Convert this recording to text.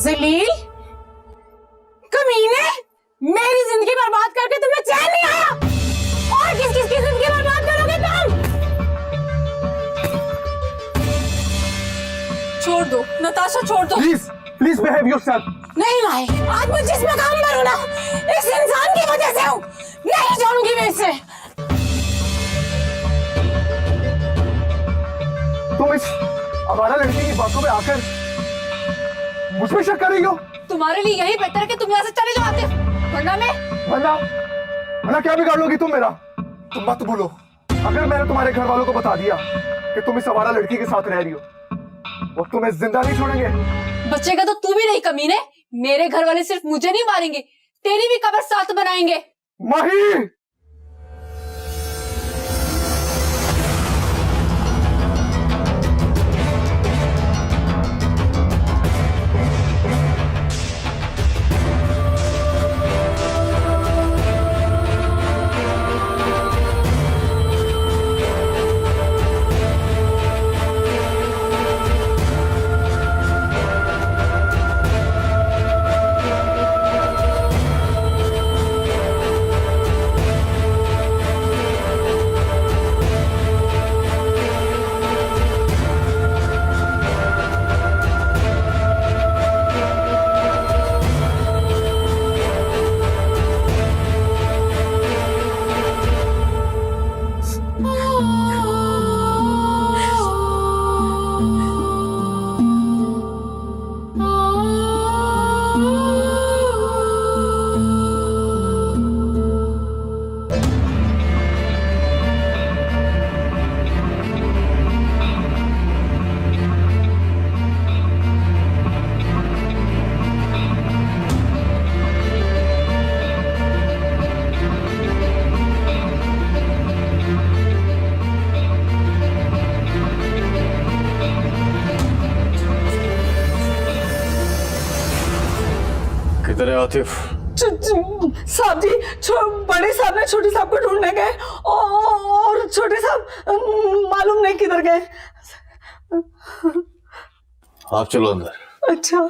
जलील, कमीने, मेरी जिंदगी बर्बाद करके तुम्हें चैन नहीं आया और किस किस की जिंदगी बर्बाद करोगे तुम? छोड़ दो नताशा, छोड़ दो प्लीज प्लीज बिहेव योरसेल्फ। नहीं भाई, आज मैं जिस मकाम पर हूं ना, इस इंसान की वजह से हूं, नहीं छोड़ूंगी मैं इसे। तुम इस आवारा लड़की की बातों में आकर मुझ पे शक कर रही हो? तुम्हारे लिए यही बेहतर है कि तुम यहाँ से चले जाओ आतिफ, वरना वरना क्या बिगाड़ लोगी तुम मेरा? तुम मत बोलो, अगर मैंने तुम्हारे घर वालों को बता दिया कि तुम इस आवारा लड़की के साथ रह रही हो, वो तुम्हें जिंदा नहीं छोड़ेंगे। बचेगा तो तू भी नहीं कमीने। मेरे घर वाले सिर्फ मुझे नहीं मारेंगे, तेरी भी कब्र साथ बनाएंगे। माही, किधर है आतिफ? साहब जी, बड़े साहब ने छोटे साहब को ढूंढने गए और छोटे साहब मालूम नहीं किधर गए। आप चलो अंदर। अच्छा।